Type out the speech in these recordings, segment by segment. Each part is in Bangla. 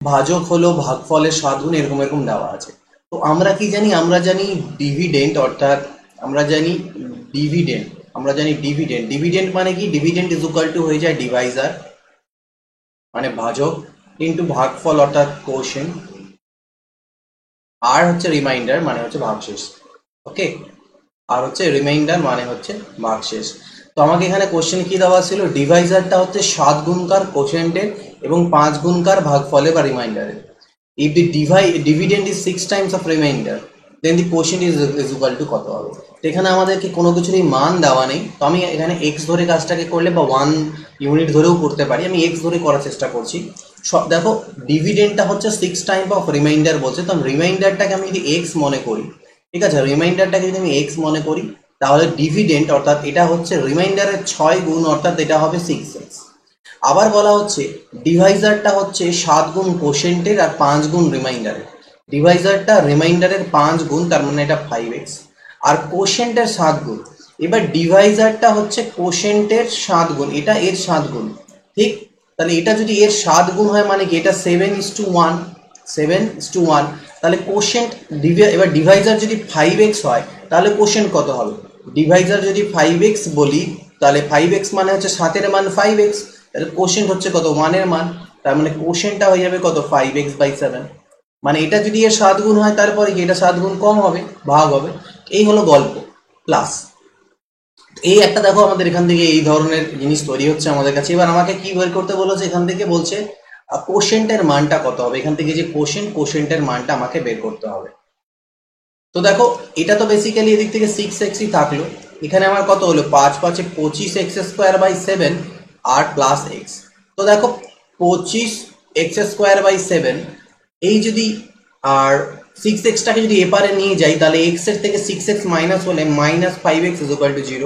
ভাজক হলো ভাগফলের 7 গুণ, এরকম এরকম দেওয়া আছে। তো আমরা কি জানি? আমরা জানি ডিভিডেন্ড, অর্থাৎ আমরা জানি ডিভিডেন্ড। আমরা জানি ডিভিডেন্ড। ডিভিডেন্ড মানে কি? ডিভিডেন্ড ইজ ইকুয়াল টু হয়ে যায় ডিভাইজার মানে ভাজক ইন্টু ভাগফল অর্থাৎ কোশেন্ট, আর হচ্ছে রিমাইন্ডার মানে হচ্ছে ভাগশেষ। ওকে, আর হচ্ছে রিমাইন্ডার মানে হচ্ছে ভাগশেষ। তো আমাকে এখানে কোশ্চেন কি দেওয়া ছিল? ডিভাইজারটা হচ্ছে 7 গুণকার কোশেন্টের এবং 5 গুণকার ভাগফলে বা রিমাইন্ডারের। If the dividend is 6 times of remainder, then the quotient is equal to কত হবে? তো এখানে আমাদেরকে কোনো কিছুরই মান দেওয়া নেই, তো আমি এখানে এক্স ধরে কাজটাকে করলে বা 1 ইউনিট ধরেও করতে পারি, আমি এক্স ধরে করার চেষ্টা করছি। সব দেখো, ডিভিডেন্ডটা হচ্ছে 6 টাইম অফ রিমাইন্ডার বলছে, তো রিমাইন্ডারটাকে আমি যদি এক্স মনে করি, ঠিক আছে, রিমাইন্ডারটাকে যদি আমি এক্স মনে করি, তাহলে ডিভিডেন্ড অর্থাৎ এটা হচ্ছে রিমাইন্ডারের 6 গুণ, অর্থাৎ এটা হবে 6x। আবার বলা হচ্ছে ডিভাইজারটা হচ্ছে 7 গুণ কোশেন্টের আর 5 গুণ রিমাইন্ডারের। ডিভাইজারটা রিমাইন্ডারের 5 গুণ, তার মানে এটা 5x, আর কোশেন্টের 7 গুণ। এবার ডিভাইজারটা হচ্ছে কোশেন্টের 7 গুণ, এটা এর 7 গুণ, ঠিক? তাহলে এটা যদি এর 7 গুণ হয় মানে কি? এটা 7:1, 7:1। তাহলে কোশেন্ট এবার ডিভাইজার যদি 5x হয় তাহলে কোশেন্ট কত হবে? ডিভাইজার যদি 5x বলি, তাহলে 5x মানে হচ্ছে 7-এর মান 5x, তাহলে কোশেন্ট হচ্ছে কত? 1-এর মান। তার মানে কোশেন্টটা হয়ে যাবে কত? 5x/7। মানে এটা যদি এর 7 গুণ হয় তারপরে কি এটা 7 গুণ কম হবে, ভাগ হবে। এই হলো গল্প। প্লাস এই একটা দেখো, আমাদের এখান থেকে এই ধরনের জিনিস তৈরি হচ্ছে আমাদের কাছে। এবার আমাকে কি বের করতে বলেছে? এখান থেকে বলছে কোশেন্টের মানটা কত হবে। এখান থেকে যে কোশেন্টের মানটা আমাকে বের করতে হবে। তো দেখো, এটা তো বেসিক্যালি এদিক থেকে 6x থাকলো, এখানে আমার কত হলো? 5×5 = 25x²/7 আর প্লাস এক্স। তো দেখো, 25x²/7, এই যদি আর 6xটাকে যদি এপারে নিয়ে যাই, তাহলে এক্স এর থেকে 6x মাইনাস হলে -5x=0।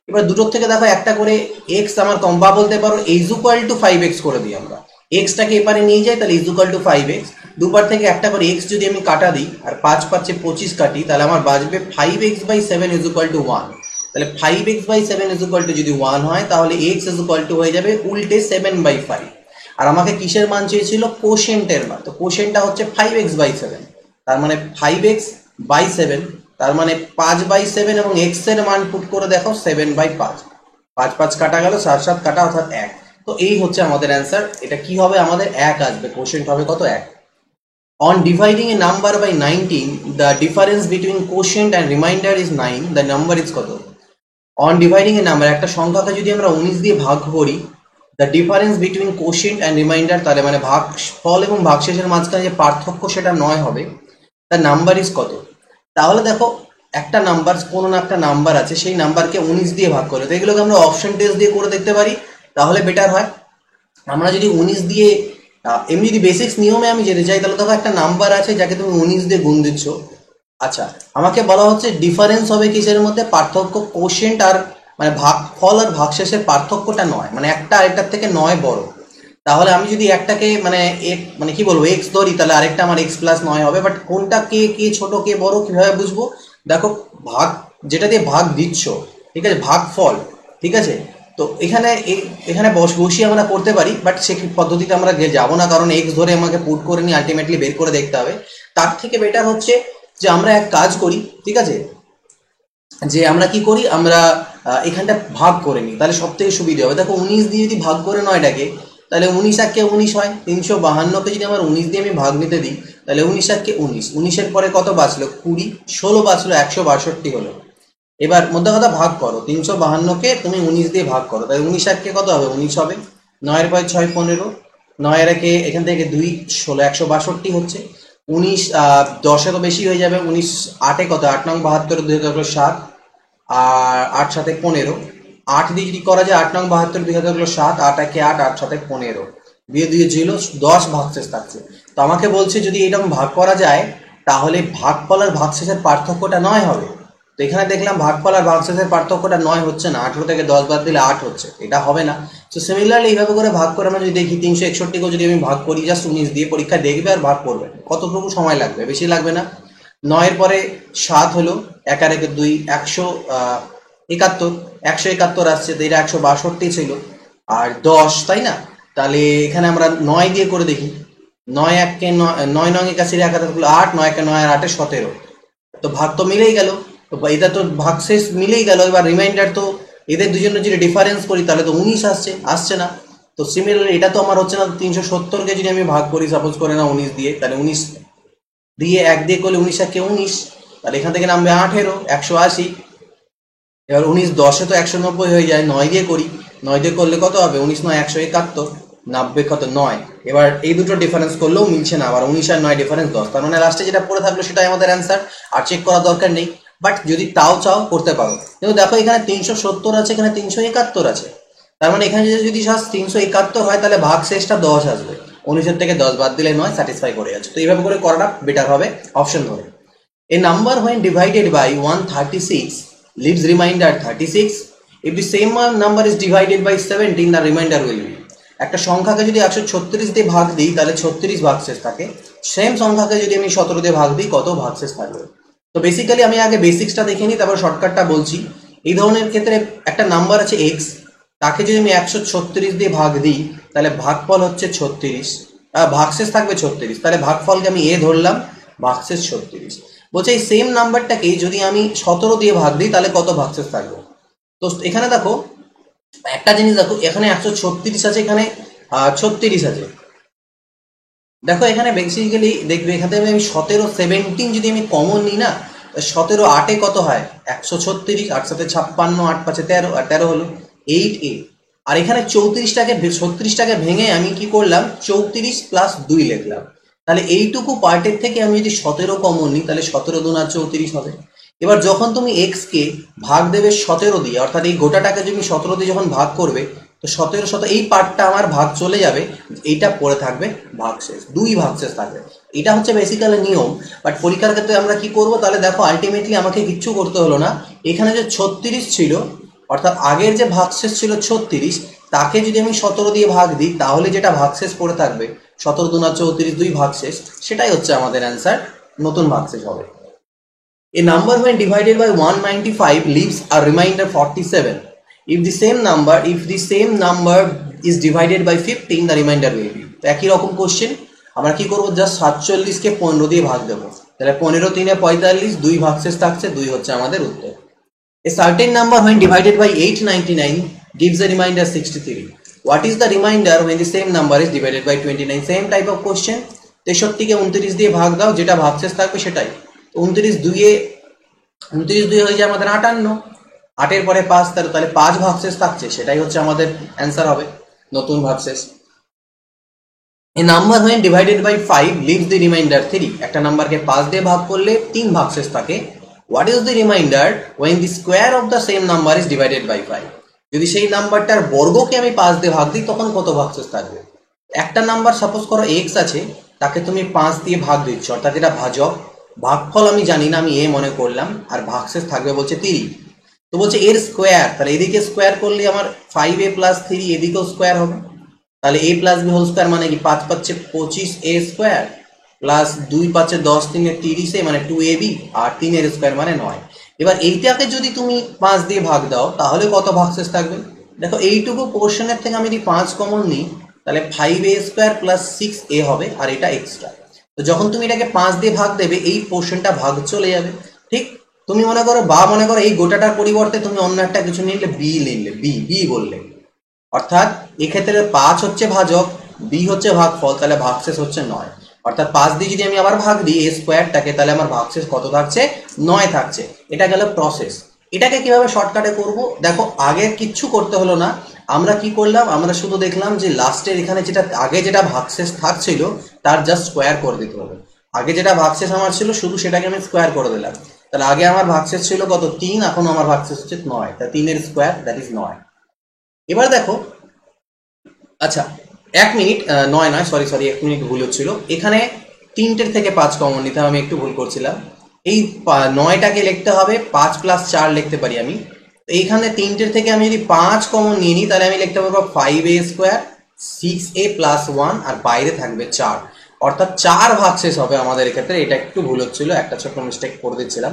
এবার দুটোর থেকে দেখো একটা করে এক্স আমার কম, বা বলতে পারো =5x করে দিই আমরা। এক্সটাকে এপারে নিয়ে যাই, তাহলে =5x। দুপার থেকে একটা করে এক্স যদি আমি কাটা দিই আর 5×5 = 25 কাটি, তাহলে আমার বাঁচবে 5x/7 = 1। তাহলে 5x/7 যদি 1 হয়, তাহলে x হয়ে যাবে উল্টে 7/5। আর আমাকে কিসের মান চেয়েছিল? কোশেন্টের মান। তো কোশেন্টটা হচ্ছে 5x/7, তার মানে 5x/7, তার মানে 5/7, এবং x এর মান পুট করে দেখো 7/5। 5 কাটা গেল, 7 কাটা, অর্থাৎ 1। তো এই হচ্ছে আমাদের অ্যান্সার। এটা কি হবে? আমাদের 1 আসবে। কোশেন্ট হবে কত? 1। On dividing a number by 19, the difference between quotient and remainder is 9. The number is কত? On dividing a number, একটা সংখ্যাকে যদি আমরা 19 দিয়ে ভাগ করি, the difference between quotient and remainder, তাহলে মানে ভাগফল এবং ভাগশেষের মাঝখানে যে পার্থক্য সেটা 9 হবে। the number is কত? তাহলে দেখো, একটা নাম্বার, কোনো না একটা নাম্বার আছে, সেই নাম্বারকে 19 দিয়ে ভাগ করে, তো এগুলোকে আমরা অপশন টেস্ট দিয়ে করে দেখতে পারি, তাহলে বেটার হয়। আমরা যদি 19 দিয়ে এমনি যদি বেসিক্স নিয়মে আমি যেতে চাই, তাহলে দেখো একটা নাম্বার আছে যাকে তুমি 19 দিয়ে গুণ দিচ্ছ। আচ্ছা, আমাকে বলা হচ্ছে ডিফারেন্স হবে কিসের মধ্যে? পার্থক্য কোশেন্ট আর মানে ভাগফল আর ভাগশেষের পার্থক্যটা 9, মানে একটা আরেকটার থেকে 9 বড়। তাহলে আমি যদি একটাকে মানে মানে কি বলবো, এক্স ধরি, তাহলে আরেকটা আমার x+9 হবে। বাট কোনটা কে কে ছোট কে বড় কিভাবে বুঝবো? দেখো, ভাগ যেটা দিয়ে ভাগ দিচ্ছ, ঠিক আছে, ভাগফল, ঠিক আছে। তো এখানে এখানে বসিয়ে আমরা করতে পারি, বাট সে পদ্ধতিতে আমরা যাবো না, কারণ এক্স ধরে আমাকে পুট করে নিয়ে আলটিমেটলি বের করে দেখতে হবে। তার থেকে বেটার হচ্ছে যে আমরা এক কাজ করি, ঠিক আছে, যে আমরা কি করি, আমরা এখানটা ভাগ করে নিই, তাহলে সব থেকে সুবিধা হবে। দেখো, 19 দিয়ে যদি ভাগ করে 9টাকে, তাহলে 19 হয়। 352কে যদি আমার 19 দিয়ে আমি ভাগ নিতে দিই, তাহলে 19 19-এর পরে কত বাঁচলো? 20, 16 বাঁচলো, 162 হলো। এবার মধ্যে কথা ভাগ করো, 352কে তুমি 19 দিয়ে ভাগ করো, তাহলে 19 কত হবে? 19 হবে। 9-এর পরে 6 15, 9-এর একে এখান থেকে 2 16, 162 হচ্ছে। 19 10-এ তো বেশি হয়ে যাবে। 19 8-এ কত? 8 নং 72, 2007, আর 8 7 15। 8 দিয়ে যদি করা যায়, 8 নং 72, 2007, 8 একে 8, 8 7 15, দিয়ে দিয়ে ছিল 10 ভাগশেষ থাকছে। তো আমাকে বলছে যদি এরকম ভাগ করা যায়, তাহলে ভাগফল আর ভাগশেষের পার্থক্যটা 9 হবে। তো এখানে দেখলাম ভাগফল আর ভাগশেষের পার্থক্যটা 9 হচ্ছে না, 18 থেকে 10 বাদ দিলে 8 হচ্ছে, এটা হবে না। তো সিমিলারলি এইভাবে করে ভাগ করে আমরা যদি দেখি, 361কেও যদি আমি ভাগ করি জাস্ট 19 দিয়ে, পরীক্ষা দেখবে আর ভাগ করবে, কতটুকু সময় লাগবে? বেশি লাগবে না। 9-এর পরে 7 হলো, 1 আর 1 2, 171, 171 আসছে, তো এটা 162 ছিল, আর 10, তাই না? তাহলে এখানে আমরা 9 দিয়ে করে দেখি, নয় এককে নয় নয় একাশি একা থাকলো 8, 9 একে 9 আর 8 17, তো ভাগ তো মিলেই গেল। তো এটা তো ভাগশেষ মিলেই গেল। এবার রিমাইন্ডার তো এদের দুজনের যদি ডিফারেন্স করি তাহলে তো 19 আসছে না। তো সিমিলারলি এটা তো আমার হচ্ছে না। 370কে যদি আমি ভাগ করি সাপোজ করে না 19 দিয়ে, তাহলে 19 দিয়ে 1 দিয়ে করলে 19 একে 19, তাহলে এখান থেকে নামবে 18, 180। এবার 19 10-এ তো 190 হয়ে যায়, 9 দিয়ে করি, 9 দিয়ে করলে কত হবে, 19 9 171, 90 কত 9। এবার এই দুটো ডিফারেন্স করলেও মিলছে না, আবার 19 আর 9 ডিফারেন্স 10, তার মানে লাস্টে যেটা পড়ে থাকলো সেটাই আমাদের অ্যান্সার, আর চেক করার দরকার নেই। বাট যদি তাও চাও করতে পারো, কিন্তু দেখো এখানে 370 আছে, এখানে 371 আছে, তার মানে এখানে যদি 371 হয় তাহলে ভাগ শেষটা 10 আসবে, 19-এর থেকে 10 বাদ দিলে 9 স্যাটিসফাই করে যাচ্ছে। তো এইভাবে করে করাটা বেটার হবে অপশন ধরে। A number when divided by 136 leaves remainder 36. If the same number is divided by 17, the remainder will be. একটা সংখ্যাকে যদি 136 দিয়ে ভাগ দিই তাহলে 36 ভাগশেষ থাকে। সেম সংখ্যাকে যদি আমি 17 দিয়ে ভাগ দিই কত ভাগশেষ থাকবে? তো বেসিক্যালি আমি আগে বেসিক্সটা দেখে নিই, তারপর শর্টকাটটা বলছি। এই ধরনের ক্ষেত্রে একটা নাম্বার আছে x, তাকে যদি আমি 136 দিয়ে ভাগ দিই তাহলে ভাগফল হচ্ছে 36, ভাগশেষ থাকবে 36, তাহলে ভাগফলকে আমি a ধরলাম, ভাগশেষ 36। বলছে এই সেম নাম্বারটাকে যদি আমি 17 দিয়ে ভাগ দিই তাহলে কত ভাগশেষ থাকবে? তো এখানে দেখো একটা জিনিস দেখো, এখানে 136 আছে, এখানে 36 আছে। দেখো এখানে বেসিক্যালি দেখবে এখানে আমি 17 যদি আমি কমন নিই না, 17 8-এ কত হয় 136, 8 7 56, 8 5 13, আর 13 হলো 8a। আর এখানে 36টাকে ভেঙে আমি কি করলাম, 34 + 2 লিখলাম। তাহলে এইটুকু পার্টের থেকে আমি যদি 17 কমন নিই তাহলে 17 2 34 হবে। এবার যখন তুমি এক্স কে ভাগ দেবে 17 দিয়ে, অর্থাৎ এই গোটাটাকে তুমি 17 দিয়ে যখন ভাগ করবে তো 17 এই পার্টটা আমার ভাগ চলে যাবে, এইটা পড়ে থাকবে ভাগশেষ, 2 ভাগশেষ থাকবে। এটা হচ্ছে বেসিক্যালি নিয়ম। বাট পরীক্ষার ক্ষেত্রে আমরা কি করব, তাহলে দেখো আলটিমেটলি আমাকে কিচ্ছু করতে হলো না। এখানে যে 36 ছিল, অর্থাৎ আগের যে ভাগশেষ ছিল 36, তাকে যদি আমি 17 দিয়ে ভাগ দিই তাহলে যেটা ভাগশেষ পড়ে থাকবে 17 2 34, 2 ভাগশেষ, সেটাই হচ্ছে আমাদের অ্যান্সার, নতুন ভাগশেষ হবে। A number when divided by 195 leaves a remainder 47. If the same number is divided by 15, the remainder will be. তো একই রকম কোশ্চেন, আমরা কি করবো, জাস্ট 47কে 15 দিয়ে ভাগ দেবো, তাহলে 15 3 45, 2 ভাগশেষ থাকছে, 2 হচ্ছে আমাদের উত্তর। A certain number when divided by 899 gives a remainder 63. What is the remainder when the same number is divided by 29? Same type of question. 63কে 29 দিয়ে ভাগ দাও, যেটা ভাগশেষ থাকবে সেটাই। 29 2 হয়ে যায় আমাদের 58, 8-এর পরে 5, তাহলে 5 ভাগশেষ থাকছে, সেটাই হচ্ছে আমাদের অ্যান্সার হবে, নতুন ভাগশেষ। A number when divided by 5 leaves the remainder 3. একটা নাম্বারকে 5 দিয়ে ভাগ করলে 3 ভাগশেষ থাকে। What is the remainder when the square of the same number is divided by 5? যদি সেই নাম্বারটার বর্গকে আমি 5 দিয়ে ভাগ দিই তখন কত ভাগশেষ থাকবে? একটা নাম্বার সাপোজ করো x আছে, তাকে তুমি 5 দিয়ে ভাগ দিচ্ছ, অর্থাৎ এটা ভাজক, ভাগফল আমি জানি না, আমি a মনে করলাম, আর ভাগশেষ থাকবে বলছে 30। তো বলছে এর স্কোয়ার, তাহলে এদিকে স্কোয়ার করলে আমার 5a + 3, এদিকেও স্কোয়ার হবে, তাহলে a + b হোল স্কোয়ার মানে কি 5 5 25a স্কোয়ার প্লাস 2 5 10 3 30, মানে 2ab, আর 3-এর স্কোয়ার মানে 9। এবার এইটাকে যদি তুমি 5 দিয়ে ভাগ দাও তাহলে কত ভাগশেষ থাকবে? দেখো এইটুকু পোর্শনের থেকে আমি যদি 5 কমন নিই তাহলে 5a স্কোয়ার প্লাস 6a হবে, আর এটা এক্সট্রা। তো যখন তুমি এটাকে 5 দিয়ে ভাগ দেবে এই পোর্শনটা ভাগ চলে যাবে, ঠিক? তুমি মনে করো এই গোটাটার পরিবর্তে তুমি অন্য একটা কিছু নিলে, বি নিলে, বি বললে, অর্থাৎ এক্ষেত্রে 5 হচ্ছে ভাজক, বি হচ্ছে ভাগফল, তাহলে ভাগশেষ হচ্ছে 9। অর্থাৎ 5 দিয়ে যদি আমি আবার ভাগ দিই এ স্কোয়ারটাকে, তাহলে আমার ভাগশেষ কত থাকছে, 9 থাকছে। এটা গেল প্রসেস। এটাকে কিভাবে শর্টকাটে করব, দেখো আগে কিচ্ছু করতে হলো না, আমরা কি করলাম, আমরা শুধু দেখলাম যে লাস্টের এখানে যেটা আগে যেটা ভাগশেষ থাকছিল তার জাস্ট স্কোয়ার করে দিতে হবে। আগে যেটা ভাগশেষ আমার ছিল শুধু সেটাকে আমি স্কোয়ার করে দিলাম, তাহলে আগে আমার ভাগশেষ ছিল কত 3, এখন আমার ভাগশেষ হচ্ছে 9, তা 3-এর স্কোয়ার দ্যাট ইজ 9। এবার দেখো, আচ্ছা 1 মিনিট, 9 নয়, সরি 1 মিনিট ভুল হচ্ছিল, এখানে 3টের থেকে 5 কমন নিতে হবে, আমি একটু ভুল করছিলাম। এই 9টাকে লিখতে হবে 5 + 4 লিখতে পারি আমি। এইখানে 3টের থেকে আমি যদি 5 কমন নিয়ে নিই তাহলে আমি লিখতে পারবো 5a স্কোয়ার 6a + 1, আর বাইরে থাকবে 4, অর্থাৎ 4 ভাগশেষ হবে আমাদের এক্ষেত্রে। এটা একটু ভুল হচ্ছিল, একটা ছোট্ট মিস্টেক করে দিচ্ছিলাম।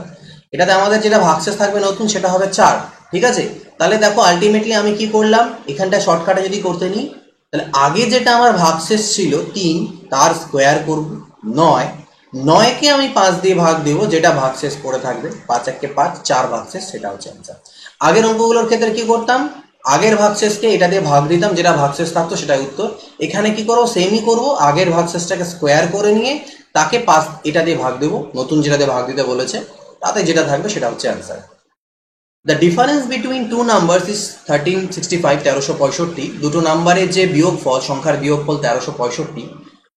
এটাতে আমাদের যেটা ভাগশেষ থাকবে নতুন সেটা হবে 4, ঠিক আছে? তাহলে দেখো আলটিমেটলি আমি কি করলাম, এখানটা শর্টকাটে যদি করতে নিই তাহলে আগে যেটা আমার ভাগশেষ ছিল 3, তার স্কোয়ার করব 9, 9কে আমি 5 দিয়ে ভাগ দেব, যেটা ভাগশেষ পড়ে থাকবে 5 1 5, 4 ভাগশেষ, সেটা হচ্ছে অ্যান্সার। আগের অঙ্কগুলোর ক্ষেত্রে কি করতাম, আগের ভাগশেষকে এটা দিয়ে ভাগ দিতাম, যেটা ভাগশেষ থাকতো সেটাই উত্তর। এখানে কি করবো, সেমই করবো, আগের ভাগশেষটাকে স্কোয়ার করে নিয়ে তাকে 5 এটা দিয়ে ভাগ দেবো, নতুন যেটা দিয়ে ভাগ দিতে বলেছে, তাতে যেটা থাকবে সেটা হচ্ছে answer. The difference between two numbers is 1365, 1365। দুটো নাম্বারের যে বিয়োগফল, সংখ্যার বিয়োগফল 1365।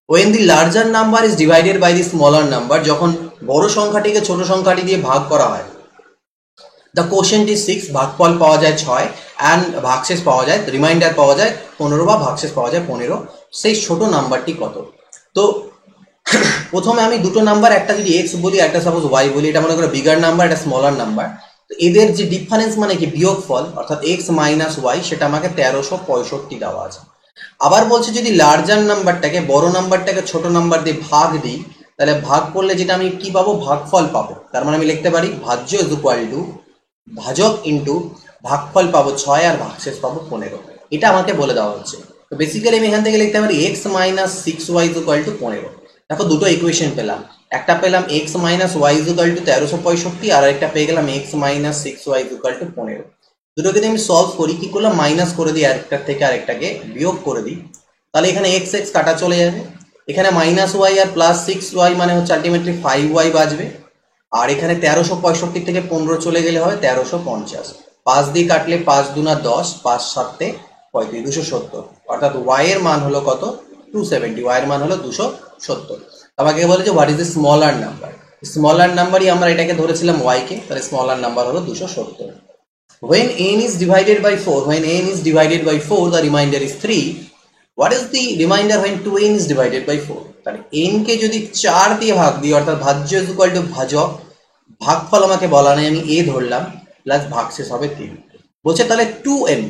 When the larger number is divided by the smaller number, যখন বড় সংখ্যাটিকে ছোট সংখ্যাটি দিয়ে ভাগ করা হয়, দ্য কোশেন্ট ইজ 6, ভাগফল পাওয়া যায় 6, অ্যান্ড ভাগশেষ পাওয়া যায়, রিমাইন্ডার পাওয়া যায় 15 বা ভাগশেষ পাওয়া যায় 15। সেই ছোট নাম্বারটি কত? তো প্রথমে আমি দুটো নাম্বার, একটা যদি এক্স বলি, একটা সাপোজ ওয়াই বলি, এটা মনে করো বিগার নাম্বার, এটা স্মলার নাম্বার। তো এদের যে ডিফারেন্স মানে কি বিয়োগফল, অর্থাৎ এক্স মাইনাস ওয়াই, সেটা আমাকে 1365 দেওয়া আছে। আবার বলছে যদি লার্জার নাম্বারটাকে, বড় নাম্বারটাকে ছোট নাম্বার দিয়ে ভাগ দিই, তাহলে ভাগ করলে যেটা আমি কি পাবো, ভাগফল পাবো। তার মানে আমি লিখতে পারি ভাজ্য ইজ ইকুয়াল টু ভাজক ইন্টু ভাগফল পাবো 6 আর ভাগশেষ পাবো 15। এটা আমাকে বলে দেওয়া হচ্ছে। তো বেসিক্যালি আমি এখান থেকে লিখতে পারি x minus 6y is equal to 15। দেখো দুটো ইকুয়েশন পেলাম, একটা পেলাম x minus y is equal to 1365, আর একটা পেয়ে গেলাম x minus 6y is equal to 15। দুটোকে যদি আমি সলভ করি, কি করলাম, মাইনাস করে দিই, আরেকটার থেকে আরেকটাকে বিয়োগ করে দিই, তাহলে এখানে এক্স এক্স কাটা চলে যাবে, এখানে মাইনাস ওয়াই আর প্লাস 6y মানে হচ্ছে আলটিমেটলি 5y বাজবে, আর এখানে 1365 থেকে 15 চলে গেলে হবে 1350। 5 দিয়ে কাটলে 5 দুনা 10, 5 7 35, 270, অর্থাৎ ওয়াই এর মান হলো কত, 270। ওয়াই এর মান হলো 270। আমাকে বলে যে what is the smaller number, smaller নাম্বারই আমরা এটাকে ধরেছিলাম ওয়াই কে, তাহলে স্মলার নাম্বার হলো 270। When n is divided by 4, when n is divided by 4, the remainder is 3. What is the remainder when 2n is divided by 4? তাহলে n কে যদি 4 দিয়ে ভাগ দিই, অর্থাৎ ভাজ্য ইজ ইকুয়াল টু ভাজক, ভাগফল আমাকে বলা নেই, আমি a ধরলাম, প্লাস ভাগশেষ হবে 3। বলছে তাহলে 2n,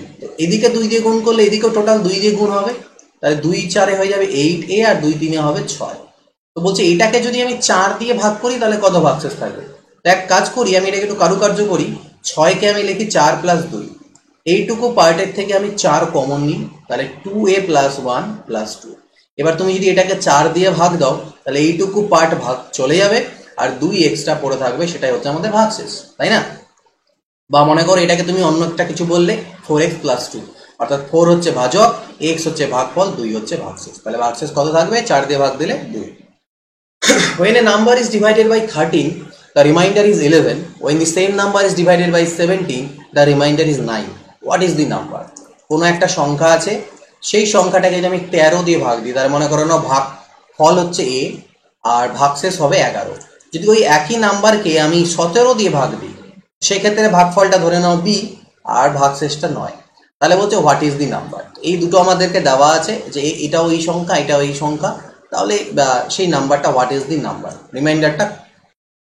এদিকে 2 দিয়ে গুণ করলে এদিকেও টোটাল 2 দিয়ে গুণ হবে, তাহলে 2 4 হয়ে যাবে 8a, আর 2 3 হবে 6। তো বলছে এটাকে যদি আমি 4 দিয়ে ভাগ করি তাহলে কত ভাগশেষ থাকবে। তো এক কাজ করি, আমি এটাকে একটু কারুকার্য করি, 6কে আমি লিখি 4 প্লাস 2, এইটুকু পার্টের থেকে আমি 4 কমন নিই, তাহলে 2a প্লাস 1 প্লাস 2। এবার তুমি যদি এটাকে 4 দিয়ে ভাগ দাও, তাহলে এইটুকু পার্ট ভাগ চলে যাবে, আর 2 এক্সট্রা পড়ে থাকবে, সেটাই হচ্ছে আমাদের ভাগশেষ, তাই না? বা মনে করো এটাকে তুমি অন্য একটা কিছু বললে, 4x প্লাস 2, অর্থাৎ 4 হচ্ছে ভাজক, x হচ্ছে ভাগফল, 2 হচ্ছে ভাগশেষ। তাহলে ভাগশেষ কত থাকবে, 4 দিয়ে ভাগ দিলে 2। When a number is divided by 13, the remainder is 11. When the same number is divided by 17, the remainder is 9. What is the number? কোনো একটা সংখ্যা আছে, সেই সংখ্যাটাকে যদি আমি 13 দিয়ে ভাগ দিই, তার মনে করো না ভাগ ফল হচ্ছে a, আর ভাগশেষ হবে 11। যদি ওই একই নাম্বারকে আমি 17 দিয়ে ভাগ দিই, সেক্ষেত্রে ভাগফলটা ধরে নাও b, আর ভাগশেষটা 9। তাহলে বলছে হোয়াট ইজ দি নাম্বার। এই দুটো আমাদেরকে দেওয়া আছে, যে এটাও এই সংখ্যা, এটাও এই সংখ্যা, তাহলে সেই নাম্বারটা হোয়াট ইজ দি নাম্বার, রিমাইন্ডারটা।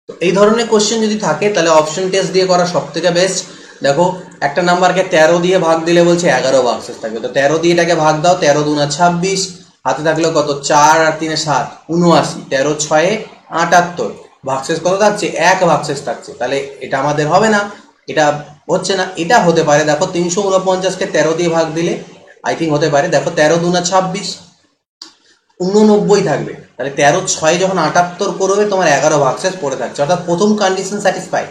তো এই ধরনের কোশ্চেন যদি থাকে, তাহলে অপশন টেস্ট দিয়ে করা সব থেকে বেস্ট। দেখো একটা নাম্বারকে 13 দিয়ে ভাগ দিলে বলছে 11 ভাগশেষ থাকবে, তো 13 দিয়ে এটাকে ভাগ দাও, 13 দুনা 26, হাতে থাকলো কত, 4 আর 3 7, 79, 13 6 78, ভাগশেষ কত থাকছে, 1 ভাগশেষ থাকছে। তাহলে এটা আমাদের হবে না, এটা হচ্ছে না। এটা হতে পারে, দেখো 349কে 13 দিয়ে ভাগ দিলে আই থিঙ্ক হতে পারে। দেখো 13 দুনা 26, 89 থাকবে, তাহলে 13 6 যখন 78 করবে, তোমার 11 ভাগশেষ পড়ে থাকছে, অর্থাৎ প্রথম কন্ডিশন স্যাটিসফাই।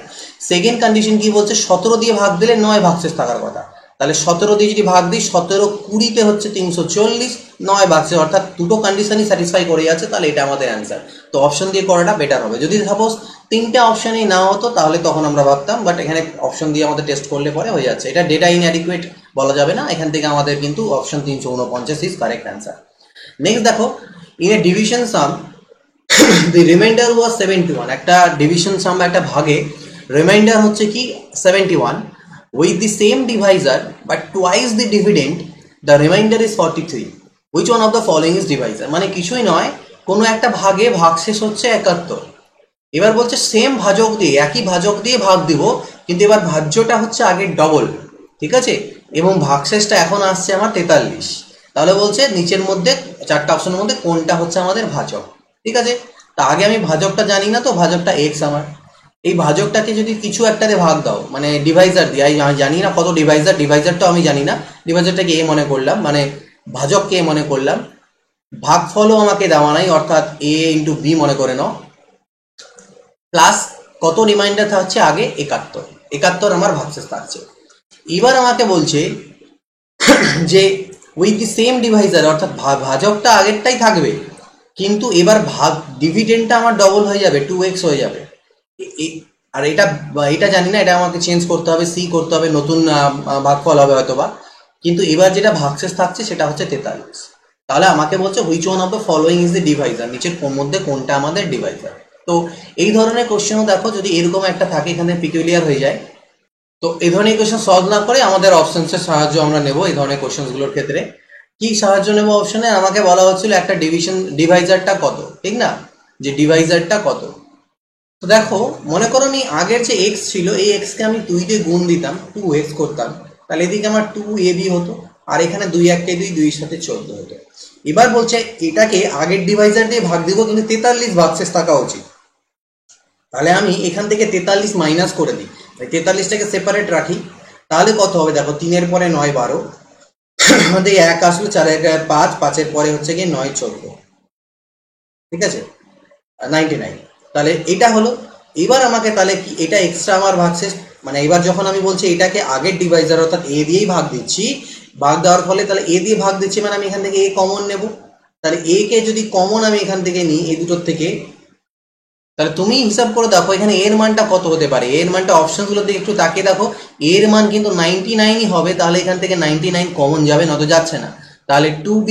সেকেন্ড কন্ডিশন কি বলছে, 17 দিয়ে ভাগ দিলে 9 ভাগশেষ থাকার কথা, তাহলে 17 দিয়ে যদি ভাগ দিই, 17 20 হচ্ছে 340, 9 ভাগশেষ, অর্থাৎ দুটো কন্ডিশনই স্যাটিসফাই করে আছে, তাহলে এটা আমাদের অ্যান্সার। তো অপশন দিয়ে করাটা বেটার হবে। যদি সাপোজ 3টে অপশনই না হতো, তাহলে তখন আমরা ভাবতাম, বাট এখানে অপশন দিয়ে আমাদের টেস্ট করলে পরে হয়ে যাচ্ছে। এটা ডেটা ইনঅ্যাডিকুয়েট বলা যাবে না, এখান থেকে আমাদের কিন্তু option 349 is correct answer. Next দেখো, in a division sum the remainder was 71। একটা ডিভিশন সাম বা একটা ভাগে রিমাইন্ডার হচ্ছে কি 71, with the same divisor but twice the dividend, the remainder is 43. which one of the following is divisor? মানে কিছুই নয়, কোনো একটা ভাগে ভাগশেষ হচ্ছে 71। এবার বলছে সেম ভাজক দিয়ে, একই ভাজক দিয়ে ভাগ দিব, কিন্তু এবার ভাজ্যটা হচ্ছে আগের ডবল, ঠিক আছে, এবং ভাগশেষটা এখন আসছে আমার 43। তাহলে বলছে নিচের মধ্যে 4টা অপশনের মধ্যে কোনটা হচ্ছে আমাদের ভাজক, ঠিক আছে। তা আগে আমি ভাজকটা জানি না, তো ভাজকটা এক্স আমার, এই ভাজকটাকে যদি কিছু একটাতে ভাগ দাও, মানে ডিভাইজার দিয়ে, আমি জানি না কত ডিভাইজারটাও আমি জানি না, ডিভাইজারটাকে এ মনে করলাম, মানে ভাজককে মনে করলাম, ভাগফলও আমাকে দেওয়া নাই, অর্থাৎ এ ইন্টু বি মনে করে নাও, প্লাস কত রিমাইন্ডার থাকছে আগে 71, 71 আমার ভাগশেষ থাকছে। এবার আমাকে বলছে যে উইথ দি সেম ডিভাইজার, অর্থাৎ ভাজকটা আগেরটাই থাকবে, কিন্তু এবার ভাগ ডিভিডেন্ডটা আমার ডবল হয়ে যাবে, 2x হয়ে যাবে। আর এটা জানি না, এটা আমাকে চেঞ্জ করতে হবে, সি করতে হবে, নতুন ভাগফল হবে হয়তোবা। কিন্তু এবার যেটা ভাগশেষ থাকছে সেটা হচ্ছে 43। তাহলে আমাকে বলছে which one of the following is the Deviser, নিচের মধ্যে কোনটা আমাদের ডিভাইজার। তো এই ধরনের কোশ্চেনও দেখো যদি এরকম একটা থাকে এখানে পিকুলিয়ার হয়ে যায়। তো এই ধরনের কোশ্চেন সলভ না করে আমাদের অপশনসের সাহায্য আমরা নেব এই ধরনের কোশ্চেনগুলোর ক্ষেত্রে। কি সাহায্য নেব অপশনে? আমাকে বলা হচ্ছিল একটা ডিভাইজারটা কত, ঠিক না, যে ডিভাইজারটা কত। তো দেখো মনে করো আমি আগের যে এক্স ছিল এই এক্সকে আমি 2 দিয়ে গুণ দিতাম, 2x করতাম, তাহলে এদিকে আমার 2ab হতো, আর এখানে 2 1 2 2 সাথে 14 হতো। এবার বলছে এটাকে আগের ডিভাইজার দিয়ে ভাগ দিব, কিন্তু 43 ভাগশেষ থাকা উচিত। তাহলে আমি এখান থেকে 43 মাইনাস করে দিই, 43টাকে সেপারেট রাখি, তাহলে কত হবে দেখো, 3 পরে 9 12, আমাদের 1 আসলো, 4 1 5, 5 পরে হচ্ছে কি 9 14, ঠিক আছে, 99। তাহলে এটা হলো। এবার আমাকে তাহলে কি এটা এক্সট্রা আমার ভাগশেষ, মানে এবার যখন আমি বলছি এটাকে আগের ডিভাইজার অর্থাৎ এ দিয়েই ভাগ দিচ্ছি, ভাগ দেওয়ার ফলে তাহলে এ দিয়ে ভাগ দিচ্ছি, মানে আমি এখান থেকে এ কমন নেব। তাহলে এ কে যদি কমন আমি এখান থেকে নিই এই দুটোর থেকে, তাহলে তুমি হিসাব করে দেখো এখানে এর মানটা কত হতে পারে। এর মানটা অপশনগুলোতে একটু তাকিয়ে দেখো, এর মান কিন্তু 99ই হবে, তাহলে এখান থেকে 99 কমন যাবে, নত যাচ্ছে না। তাহলে 2b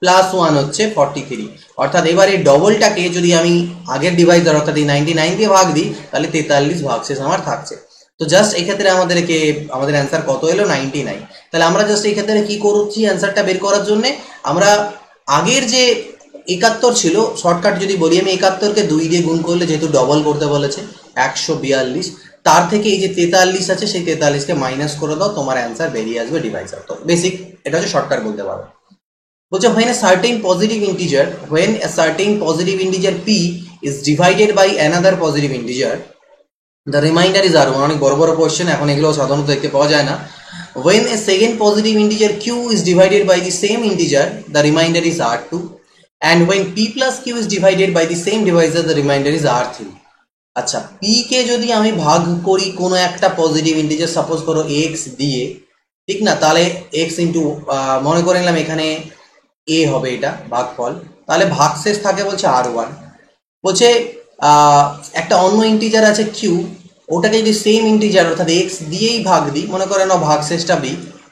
প্লাস 1 হচ্ছে 43, অর্থাৎ এবার এই ডবলটাকে যদি আমি আগের ডিভাইজার অর্থাৎ এই 99 দিয়ে ভাগ দিই তাহলে 43 ভাগশেষ আমার থাকছে। তো জাস্ট এক্ষেত্রে আমাদের অ্যান্সার কত এলো, 99। তাহলে আমরা জাস্ট এই ক্ষেত্রে কি করছি অ্যান্সারটা বের করার জন্যে, আমরা আগের যে 71 ছিল, শর্টকাট যদি বলি আমি 71কে 2 দিয়ে গুণ করলে, যেহেতু ডবল করতে বলেছে, 142, তার থেকে এই যে 43 আছে সেই 43কে মাইনাস করে দাও, তোমার অ্যান্সার বেরিয়ে আসবে ডিভাইজার। তো বেসিক এটা হচ্ছে শর্টকাট বলতে পারো। বলছে when a certain positive integer p is divided by another positive integer, the remainder is r1। অনেক বড় বড় কোশ্চেন, এখন এগুলো সাধারণত দেখতে পাওয়া যায় না। when a second positive integer q is divided by the same integer, the remainder is r2, and when p plus q is divided by the same divisor, the remainder is r3। আচ্ছা, p কে যদি আমি ভাগ করি কোনো একটা পজিটিভ ইন্টিজার, সাপোজ করো x দিয়ে, ঠিক না, তাহলে x ইন্টু মনে করে নিলাম এখানে a হবে এটা ভাগফল, তাহলে ভাগশেষ থাকে বলছে r1। বলছে একটা অন্য ইন্টিজার আছে q, ওটাকে যদি সেম ইন্টিজার অর্থাৎ x দিয়েই ভাগ দিই, মনে করে নাও ভাগশেষটা b,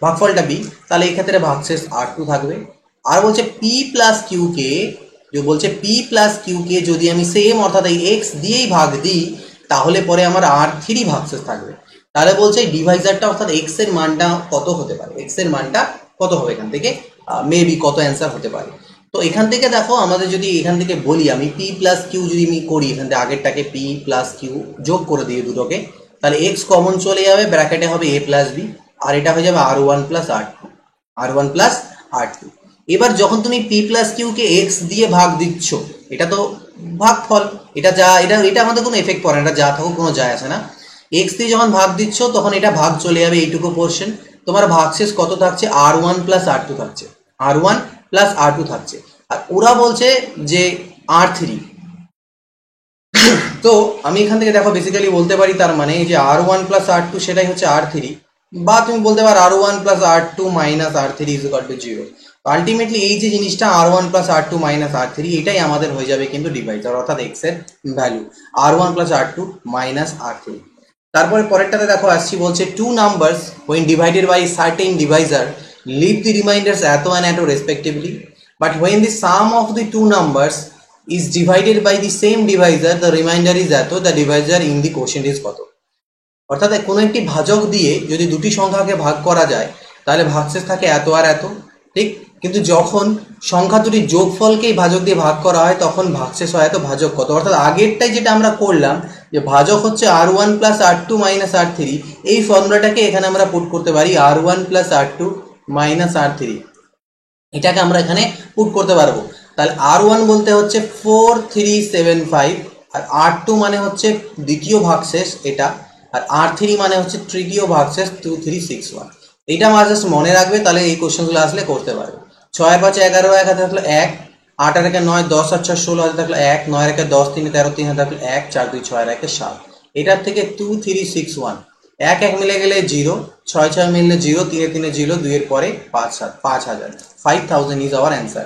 ভাগফলটা b, তাহলে এই ক্ষেত্রে ভাগশেষ r2 থাকবে। আর বলছে p প্লাস q কে, যদি আমি সেম অর্থাৎ এই x দিয়েই ভাগ দিই তাহলে পরে আমার r3 ভাগশেষ থাকবে। তাহলে বলছে ডিভাইজারটা অর্থাৎ x এর মানটা কত হতে পারে, x এর মানটা কত হবে, এখান থেকে মেবি কত অ্যান্সার হতে পারে। তো এখান থেকে দেখো আমাদের যদি এখান থেকে বলি আমি p প্লাস কিউ যদি আমি করি, এখান থেকে আগেরটাকে p প্লাস কিউ যোগ করে দিই দুটোকে, তাহলে x কমন চলে যাবে, ব্র্যাকেটে হবে a প্লাস বি, আর এটা হয়ে যাবে r1 প্লাস r2। এবার যখন তুমি p প্লাস কিউ কে x দিয়ে ভাগ দিচ্ছ, এটা তো ভাগফল, এটা আমাদের কোনো এফেক্ট পড়ে না, এটা যা থাকুক কোনো যায় আসে না। x দিয়ে যখন ভাগ দিচ্ছ তখন এটা ভাগ চলে যাবে এইটুকু পোর্শন, তোমার ভাগশেষ কত থাকছে, r1 প্লাস r2 থাকছে, আর ওরা বলছে যে r3। তো আমি এখান থেকে দেখো বেসিক্যালি বলতে পারি তার মানে যে r1 প্লাস r2 সেটাই হচ্ছে r3, বা তুমি বলতে পারো r1 plus r2 minus r3 is equal two 0। Ultimately এই যে জিনিসটা r1 plus r2 minus r3, এটাই আমাদের হয়ে যাবে কিন্তু ডিভাইজার, অর্থাৎ x এর value r1 plus r2 minus r3। তারপরে পরেরটাতে দেখো আসছি, বলছে two numbers when divided by certain divisor leave the remainders এত and এত respectively, but when the sum of the two numbers is divided by the same divisor, the remainder is এত, the divisor in the quotient is কত। অর্থাৎ কোনো একটি ভাজক দিয়ে যদি দুটি সংখ্যাকে ভাগ করা যায় তাহলে ভাগশেষ থাকে এত আর এত, ঠিক, কিন্তু যখন সংখ্যা দুটির যোগফলকেই ভাজক দিয়ে ভাগ করা হয় তখন ভাগশেষ হয় এত, ভাজক কত। অর্থাৎ আগেরটাই যেটা আমরা করলাম যে ভাজক হচ্ছে r1 plus r2 minus r3, এই ফর্মুলাটাকে এখানে আমরা পুট করতে পারি r1 plus r2 minus r3, এটাকে আমরা এখানে পুট করতে পারবো। তাহলে r1 বলতে হচ্ছে 4375, আর r2 মানে হচ্ছে দ্বিতীয় ভাগশেষ এটা, আর r3 মানে হচ্ছে তৃতীয় ভাগশেষ 2361। এটা আমার জাস্ট মনে রাখবে, তাহলে এই কোশ্চেনগুলো আসলে করতে পারবে। ছয়ের 5 11, 1 হাতে থাকলো 1, 8 আর 1 9, 10 আর 6 16 হাতে থাকলো 1, 9 আর 1 10, 3 13, 3 হাতে থাকলো 1, 4 2 6 আর 1 7। এটার থেকে 2 3 6 1, 1 1 মিলে গেলে 0, 6 6 মিললে 0, 3 3 0, 2 এর পরে 5 7, 5000, 5000 ইজ আওয়ার অ্যান্সার।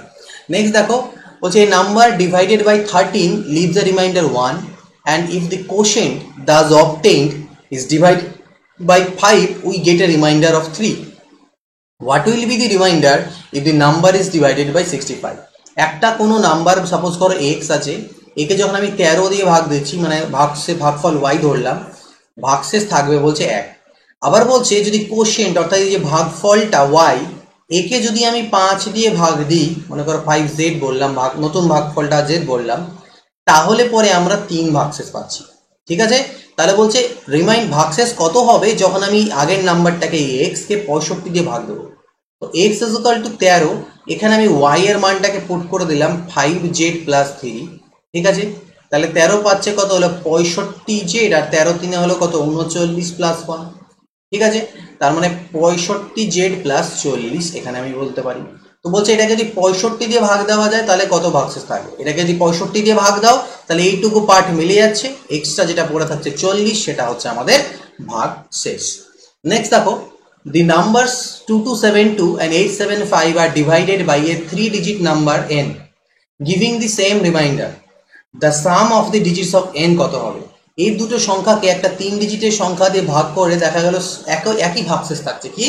নেক্সট দেখো বলছে a number divided by 13 leaves a remainder 1 and if the quotient thus obtained is divided by 5 we get a remainder of 3. What will be the remainder if the number is divided by 65? একটা কোনো নাম্বার সাপোজ করো x আছে, একে যখন আমি 13 দিয়ে ভাগ দিচ্ছি মানে ভাগফল y ধরলাম, ভাগশেষ থাকবে বলছে 1। আবার বলছে যদি কোশেন্ট অর্থাৎ এই যে ভাগফলটা y, একে যদি আমি 5 দিয়ে ভাগ দিই, মনে করো 5z বললাম, নতুন ভাগফলটা z বললাম, তাহলে পরে আমরা 3 ভাগশেষ পাচ্ছি। ঠিক আছে, তাহলে বলছে ভাগশেষ কত হবে যখন আমি আগের নাম্বারটাকে x কে 65 দিয়ে ভাগ দেবো। তো x ইজ ইকুয়াল টু 13, এখানে আমি y এর মানটাকে পুট করে দিলাম 5z প্লাস 3। ঠিক আছে, তাহলে 13 পাচ্ছে কত হলো 65z, আর 13 3 হলো কত 39 প্লাস 1। ঠিক আছে, তার মানে 65z প্লাস 40 এখানে আমি বলতে পারি। তো বলছে এটাকে যদি 65 দিয়ে ভাগ দেওয়া যায় তাহলে কত ভাগশেষ থাকে, এটাকে যদি 65 দিয়ে ভাগ দাও তাহলে এইটুকু পার্ট মিলে যাচ্ছে, এক্সট্রা যেটা পড়ে থাকছে 40, সেটা হচ্ছে আমাদের ভাগশেষ। নেক্সট দেখো the numbers 2272 and 875 are divided by a 3-digit number n giving the same remainder. The sum of the digits of n কত হবে? এই দুটো সংখ্যাকে একটা 3 ডিজিটের সংখ্যা দিয়ে ভাগ করে দেখা গেল একই ভাগশেষ থাকছে। কি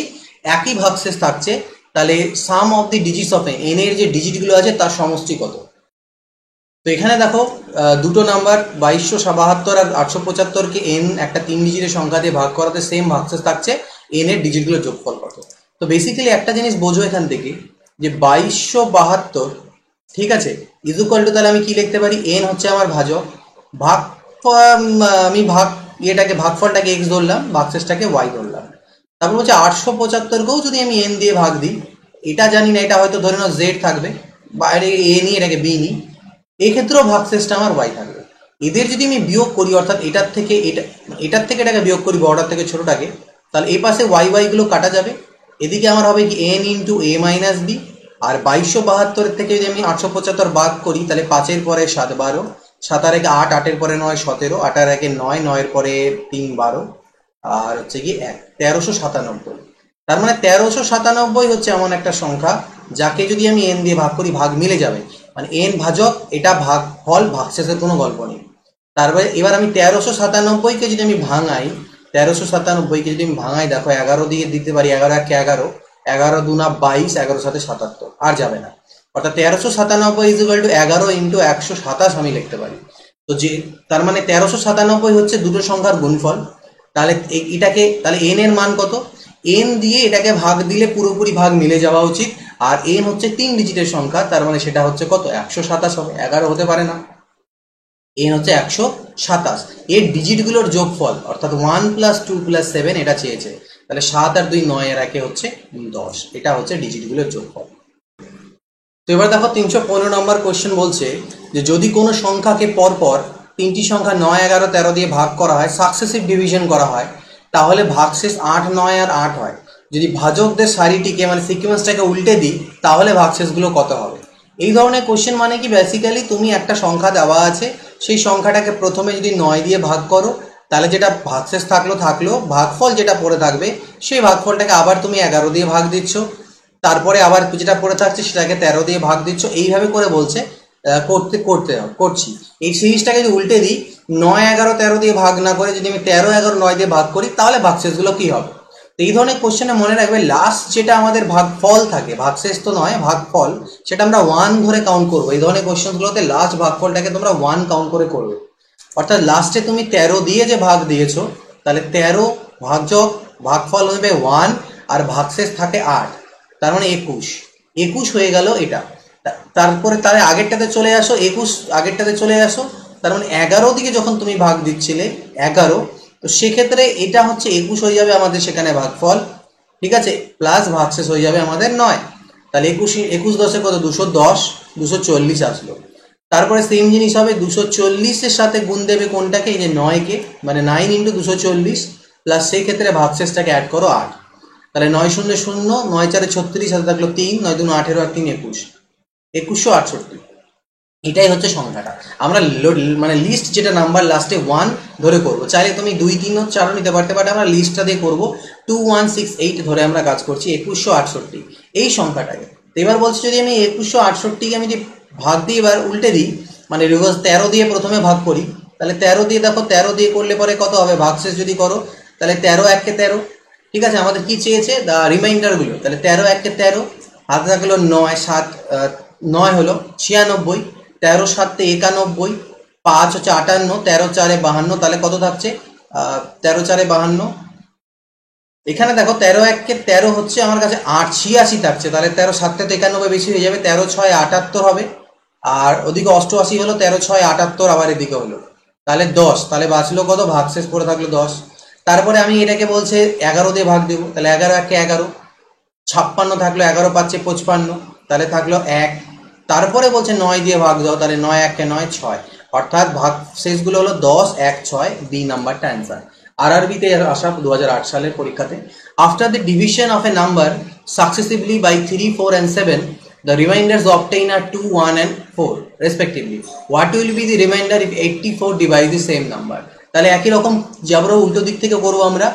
একই ভাগশেষ থাকছে, তাহলে sum of the digits of n এর যে ডিজিটগুলো আছে তার সমষ্টি কত? তো এখানে দেখো দুটো নাম্বার 2272 আর 875 কে n একটা 3 ডিজিটের সংখ্যা দিয়ে ভাগ করাতে সেম ভাগশেষ থাকছে, n এর ডিজিটগুলোর যোগফল কত? তো বেসিক্যালি একটা জিনিস বোঝো এখান থেকে যে 2272, ঠিক আছে, ইজ ইকুয়াল টু, তাহলে আমি কি লিখতে পারি, n হচ্ছে আমার ভাজক, ভাগ আমি এটাকে ভাগফলটাকে x ধরলাম, ভাগশেষটাকে y ধরলাম। তারপর হচ্ছে 875কেও যদি আমি n দিয়ে ভাগ দিই, এটা জানি না, এটা হয়তো ধরে নাও z থাকবে, বাইরে a নিই, এটাকে b নিই, এক্ষেত্রেও ভাগশেষটা আমার y থাকবে। এদের যদি আমি বিয়োগ করি, অর্থাৎ এটার থেকে এটাকে বিয়োগ করি বড়টার থেকে ছোটটাকে, তাহলে এই পাশে y গুলো কাটা যাবে, এদিকে আমার হবে কি n into a minus B. আর 2272 থেকে যদি আমি 875 বাদ করি তাহলে 5 পরে 7 12, 7 আর 1 8, 8 পরে 9 17, 8 আর 1 9, 9 পরে 3 12, আর হচ্ছে কি 1 1397। তার মানে 1397 হচ্ছে এমন একটা সংখ্যা যাকে যদি আমি n দিয়ে ভাগ করি ভাগ মিলে যাবে, মানে n ভাজক, এটা ভাগফল, ভাগশেষের কোনো গল্প নেই। তারপরে এবার আমি 1397কে যদি আমি ভাঙাই, 1397কে যদি আমি ভাঙাই, দেখো 11 দিয়ে দিতে পারি, 11 1 11, 11 2 22, 11 7 77, আর যাবে না। অর্থাৎ 1397 ইজ ইকুয়াল টু 11 ইন্টু 127 আমি লিখতে পারি। তো যে তার মানে 1397 হচ্ছে দুটো সংখ্যার গুণফল। তাহলে এটাকে, তাহলে n এর মান কত, n দিয়ে এটাকে ভাগ দিলে পুরোপুরি ভাগ মিলে যাওয়া উচিত, আর n হচ্ছে 3 ডিজিটের সংখ্যা, তার মানে সেটা হচ্ছে কত 127 হবে, 11 হতে পারে না, n হচ্ছে 127। এর ডিজিটগুলোর যোগফল অর্থাৎ 1 + 2 + 7 এটা চেয়েছে, তাহলে 7 আর 2 9 আর 1 হচ্ছে 10, এটা হচ্ছে ডিজিটগুলোর যোগফল। তো এবার দেখো 315 নম্বর কোশ্চেন বলছে যে যদি কোনো সংখ্যাকে পরপর তিনটি সংখ্যা 9 11 13 দিয়ে ভাগ করা হয়, সাকসেসিভ ডিভিশন করা হয়, তাহলে ভাগশেষ 8 9 আর 8 হয়। যদি ভাজকদের সারিটিকে মানে সিকোয়েন্সটাকে উল্টে দিই তাহলে ভাগশেষগুলো কত হবে? এই ধরনের কোশ্চেন মানে কি, বেসিক্যালি তুমি একটা সংখ্যা দেওয়া আছে, সেই সংখ্যাটাকে প্রথমে যদি 9 দিয়ে ভাগ করো তাহলে যেটা ভাগশেষ থাকলো, ভাগফল যেটা পড়ে থাকবে সেই ভাগফলটাকে আবার তুমি 11 দিয়ে ভাগ দিচ্ছ, তারপরে আবার যেটা পড়ে থাকছে সেটাকে 13 দিয়ে ভাগ দিচ্ছ, এইভাবে করে বলছে করছি। এই সিরিজটাকে যদি উল্টে দিই, 9 11 13 দিয়ে ভাগ না করে যদি আমি 13 11 9 দিয়ে ভাগ করি তাহলে ভাগশেষগুলো কি হবে? তো এই ধরনের কোশ্চেনে মনে রাখবে লাস্ট যেটা আমাদের ভাগফল থাকে, ভাগশেষ তো নয়, ভাগফল, সেটা আমরা 1 ধরে কাউন্ট করবো। এই ধরনের কোশ্চেনগুলোতে লাস্ট ভাগফলটাকে তোমরা 1 কাউন্ট করে করবে। অর্থাৎ লাস্টে তুমি 13 দিয়ে যে ভাগ দিয়েছো, তাহলে 13 ভাগযোগ ভাগফল হবে 1, আর ভাগশেষ থাকে 8, তার মানে 21 হয়ে গেল এটা। তারপরে তার আগেরটাতে চলে আসো, 21 আগেরটাতে চলে আসো, তার মানে 11 দিকে যখন তুমি ভাগ দিচ্ছিলে 11, তো সেক্ষেত্রে এটা হচ্ছে 21 হয়ে যাবে আমাদের সেখানে ভাগফল, ঠিক আছে, প্লাস ভাগশেষ হয়ে যাবে আমাদের 9। তাহলে 21 10 কত 210, 240 আসলো। তারপরে সেম জিনিস হবে 240-এর সাথে গুণ দেবে কোনটাকে, এই যে 9কে, মানে 9 × 240, প্লাস সেই ক্ষেত্রে ভাগশেষটাকে অ্যাড করো 8। তাহলে 9 শূন্য 0, 9 4 36, হাতে থাকলো 3, 9 2 18 আর 3 21, 2168। এটাই হচ্ছে সংখ্যাটা। আমরা মানে লিস্ট যেটা নাম্বার লাস্টে 1 ধরে করব, চাইলে তুমি 2 3 4 নিতে পারতে, বাট আমরা লিস্টটা দিয়ে করবো। 2168 ধরে আমরা কাজ করছি 2168 এই সংখ্যাটাকে। তো এবার বলছি যদি আমি 2168কে আমি যদি ভাগ দিই, এবার উল্টে দিই, মানে রিভার্স 13 দিয়ে প্রথমে ভাগ করি, তাহলে 13 দিয়ে দেখো 13 দিয়ে করলে পরে কত হবে, ভাগশেষ যদি করো তাহলে 13 1 13। ঠিক আছে, আমাদের কি চেয়েছে রিমাইন্ডারগুলো, তাহলে 13 1 13, হাতে থাকলো 9 7 9 হলো 96, 13 7 91, 5 হচ্ছে 58, 13 4 52, তাহলে কত থাকছে 13 4 52। এখানে দেখো 13 1 13 হচ্ছে আমার কাছে 86 থাকছে, তাহলে 13 7 তো 91 বেশি হয়ে যাবে, 13 6 78 হবে, আর ওদিকে 88 হলো, 13 6 78 আবার এদিকে হলো, তাহলে 10, তাহলে বাঁচলো কত, ভাগশেষ পড়ে থাকলো 10। তারপরে আমি এটাকে বলছে 11 দিয়ে ভাগ দেবো, তাহলে 11 1 11, 56 থাকলো, 11 পাচ্ছে 55, তাহলে থাকলো 1। তারপরে বলছে 9 দিয়ে ভাগ দাও, তাহলে 9 1 9 6, অর্থাৎ ভাগ শেষগুলো হলো 10 1 6, বি নাম্বারটা অ্যান্সার। আরআরবিতে আসা 2008 সালের পরীক্ষাতে। After the division of a number successively by 3 4 and 7, the remainders obtained are 2 1 and 4 respectively. What will be the remainder if 84 divides the same number? তাহলে একই রকম যাবো, উল্টো দিক থেকে করবো আমরা।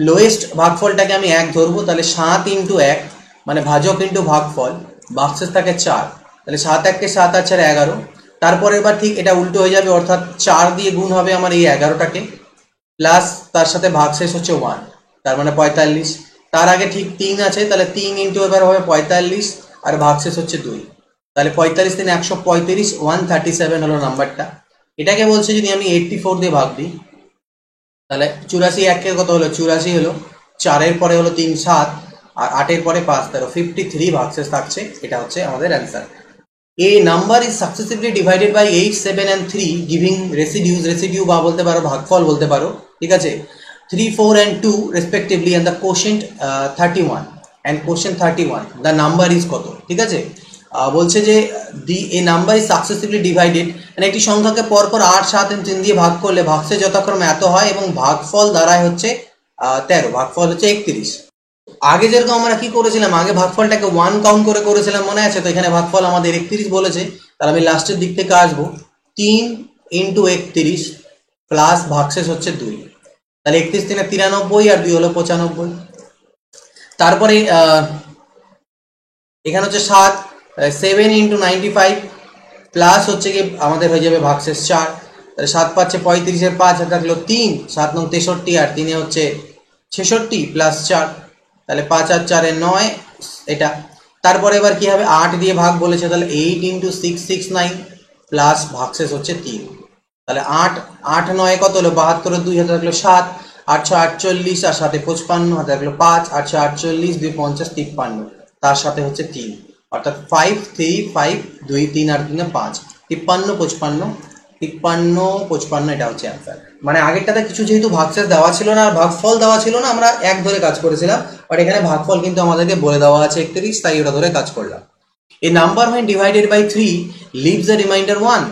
লোয়েস্ট ভাগফলটাকে আমি 1 ধরবো, তাহলে 7 × 1 মানে ভাজক ইন্টু ভাগফল, ভাগশেষ থাকে 4, তাহলে 7 1 7 আর 4 11। তারপরে এবার ঠিক এটা উল্টো হয়ে যাবে, অর্থাৎ 4 দিয়ে গুণ হবে আমার এই 11টাকে, প্লাস তার সাথে ভাগশেষ হচ্ছে 1, তার মানে 45। তার আগে ঠিক 3 আছে, তাহলে 3 ইন্টু এবার হবে 45 আর ভাগশেষ হচ্ছে 2, তাহলে 45 3 135, 137 হলো নাম্বারটা। এটাকে বলছে যদি আমি 84 দিয়ে ভাগ দিই, তাহলে 84 1 কত হলো, 84 হলো, 4 পরে হলো 3 7, আর 8 পরে 5 13, 53 ভাগশেষ থাকছে। এটা হচ্ছে আমাদের answer. A number is successively divided by 8 7 and 3 giving residue বা বলতে পারো ভাগফল বলতে পারো, ঠিক আছে, 3 4 and 2 respectively, and the quotient 31 and quotient 31, the number is কত, ঠিক আছে। বলছে যে a number is successively divided, মানে একটি সংখ্যাকে পরপর 8 7 এবং 3 দিয়ে ভাগ করলে ভাগশেষ যথাক্রমে এত হয় এবং ভাগফল দাঁড়ায় হচ্ছে 13, ভাগফল হচ্ছে 31। আগে যেরকম আমরা কি করেছিলাম, আগে ভাগফলটাকে 1 কাউন্ট করে করেছিলাম, মনে আছে তো, এখানে ভাগফল আমাদের 31 বলেছে, তাহলে আমি লাস্টের দিক থেকে আসবো, 3 × 31 প্লাস ভাগশেষ হচ্ছে 2, তাহলে 31 3 93 আর 2 হলো 95। তারপরে এখানে হচ্ছে 7 7 × 95 প্লাস হচ্ছে কি আমাদের হয়ে যাবে ভাগশেষ 4, তাহলে 7 পাচ্ছে 35 এর 5 থাকলো 3, 7 9 63 আর 3 হচ্ছে 66 প্লাস 4, তাহলে 5 আর 4 9 এটা। তারপরে এবার কি হবে, 8 দিয়ে ভাগ বলেছে, তাহলে 8 × 6 6 9 প্লাস ভাগশেষ হচ্ছে 3, তাহলে 8 8 9 কত হলো 72, 2 হাতে থাকলো 7, 8 6 48 আর 7 55, হাতে থাকলো 5, 8 6 48 2 50 53, তার সাথে হচ্ছে 3, অর্থাৎ 5 3 5 2 3 আর 3 5 53 55 53 55, এটা হচ্ছে অ্যান্সার। মানে আগেরটাতে কিছু যেহেতু ভাগশেষ দেওয়া ছিল না আর ভাগফল দেওয়া ছিল না, আমরা 1 ধরে কাজ করেছিলাম, বাট এখানে ভাগফল কিন্তু আমাদেরকে বলে দেওয়া আছে 31, তাই ওটা ধরে কাজ করলাম। A number when divided by 3 leaves the remainder 1.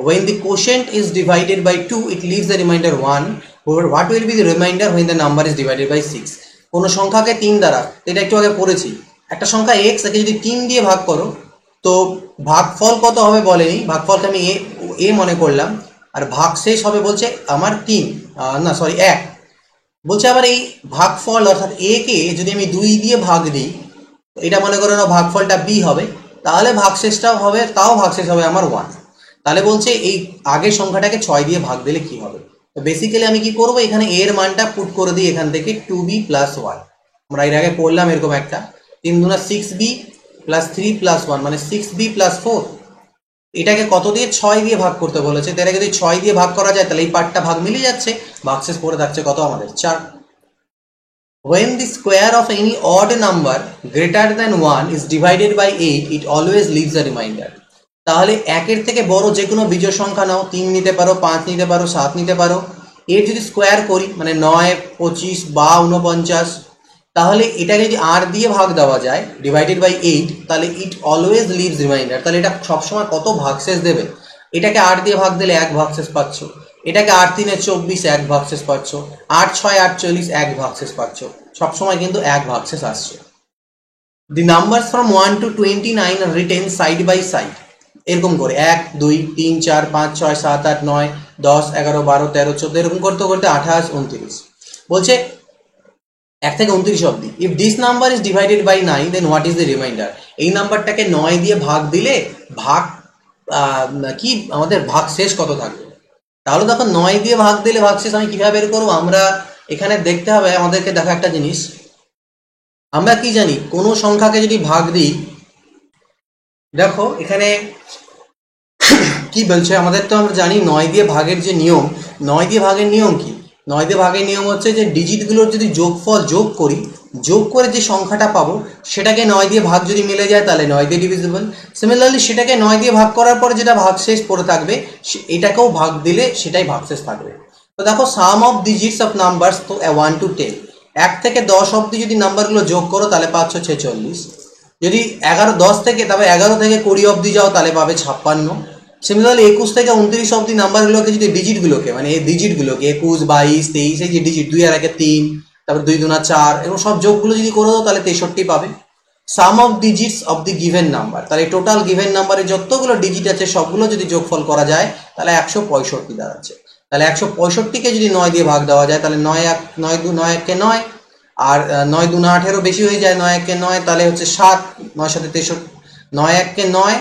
When the quotient is divided by 2 it leaves the remainder 1. What will be the remainder when the number is divided by 6? কোন সংখ্যাকে 3 দ্বারা, এটা একটু আগে পড়েছি, একটা সংখ্যা x একে যদি 3 দিয়ে ভাগ করো তো ভাগফল কত হবে বলেনি, ভাগফলকে আমি a মনে করলাম, আর ভাগশেষ হবে বলছে আমার 3 না সরি 1 বলছে। আবার এই ভাগফল অর্থাৎ a কে যদি আমি 2 দিয়ে ভাগ দিই, এটা মনে করো না ভাগফলটা b হবে, তাহলে ভাগশেষটাও হবে, তাও ভাগশেষ হবে আমার 1। তাহলে বলছে এই আগের সংখ্যাটাকে 6 দিয়ে ভাগ দিলে কি হবে। তো বেসিক্যালি আমি কি করব, এখানে a এর মানটা পুট করে দিই এখান থেকে 2b + 1, আমরা এর আগে করলাম এরকম একটা, 3 × 6b + 3 + 1 মানে 6b + 4, এটাকে কত দিয়ে 6 দিয়ে ভাগ করতে বলেছে, তাহলে যদি 6 দিয়ে ভাগ করা যায় তাহলে এই পার্টটা ভাগ মিলে যাচ্ছে, ভাগশেষ পড়ে থাকছে কত আমাদের 4। When the square of any odd number greater than 1 is divided by 8 it always leaves a remainder. তাহলে 1 এর থেকে বড় যে কোনো বিজোড় সংখ্যা নাও, 3 নিতে পারো 5 নিতে পারো 7 নিতে পারো, এর যদি স্কোয়ার করি মানে 9 25 বা 49, তাহলে এটাকে যদি 8 দিয়ে ভাগ দেওয়া যায় ডিভাইডেড বাই 8, তাহলে ইট অলওয়েজ লিভস রিমাইন্ডার, তাহলে এটা সবসময় কত ভাগশেষ দেবে, এটাকে 8 দিয়ে ভাগ দিলে 1 ভাগশেষ পাচ্ছ, এটাকে 8 3 24 1 ভাগশেষ পাচ্ছ, 8 6 48 1 ভাগশেষ পাচ্ছ, সবসময় কিন্তু 1 ভাগশেষ আসছে। দি নাম্বারস ফ্রম 1 to 29 আর রিটেন সাইড বাই সাইড, এরকম করে 1 2 3 4 5 6 7 8 9 10 11 12 13 14 এরকম করতে করতে 28 29 বলছে 1 থেকে 29 অবধি। If this number is divided by 9 then what is the remainder. এই নাম্বারটাকে 9 দিয়ে ভাগ দিলে ভাগ কি আমাদের ভাগ শেষ কত থাকবে। তাহলে দেখো 9 দিয়ে ভাগ দিলে ভাগ শেষ আমি কিভাবে বের করবো, আমরা এখানে দেখতে হবে আমাদেরকে দেখা একটা জিনিস, আমরা কি জানি কোনো সংখ্যাকে যদি ভাগ দিই, দেখো এখানে কি বলছে আমাদের, তো আমরা জানি 9 দিয়ে ভাগের যে নিয়ম, 9 দিয়ে ভাগের নিয়ম কি, 9 দিয়ে ভাগের নিয়ম হচ্ছে যে ডিজিটগুলোর যদি যোগফল যোগ করি, যোগ করে যে সংখ্যাটা পাবো সেটাকে 9 দিয়ে ভাগ যদি মিলে যায় তাহলে 9 দিয়ে ডিভিজিবল। সিমিলারলি সেটাকে 9 দিয়ে ভাগ করার পরে যেটা ভাগশেষ পড়ে থাকবে এটাকেও ভাগ দিলে সেটাই ভাগশেষ থাকবে। তো দেখো সাম অফ ডিজিটস অফ নাম্বারস, তো 1 to 10, 1 থেকে 10 অবধি যদি নাম্বারগুলো যোগ করো তাহলে পাচ্ছ 46, যদি 10 থেকে তবে 11 থেকে 20 অবধি যাও তাহলে পাবে 56। সিমিলারলি 21 থেকে 29 অবধি নাম্বারগুলোকে যদি ডিজিটগুলোকে মানে এই ডিজিটগুলোকে 21 22 23 এই যে ডিজিট 2 আর 1 3, তারপর 2 2 4 এবং সব যোগগুলো যদি করে দাও তাহলে 63 পাবে। Sum of digits of the given number, তাহলে টোটাল গিভেন নাম্বারে যতগুলো ডিজিট আছে সবগুলো যদি যোগফল করা যায় তাহলে 165 দাঁড়াচ্ছে। তাহলে 165কে যদি 9 দিয়ে ভাগ দেওয়া যায় তাহলে 9 1 9 2 9 1 কে 9 আর 9 2 9 18 বেশি হয়ে যায়, 9 1 কে 9 তাহলে হচ্ছে 7, 9 7 63, 9 1 কে 9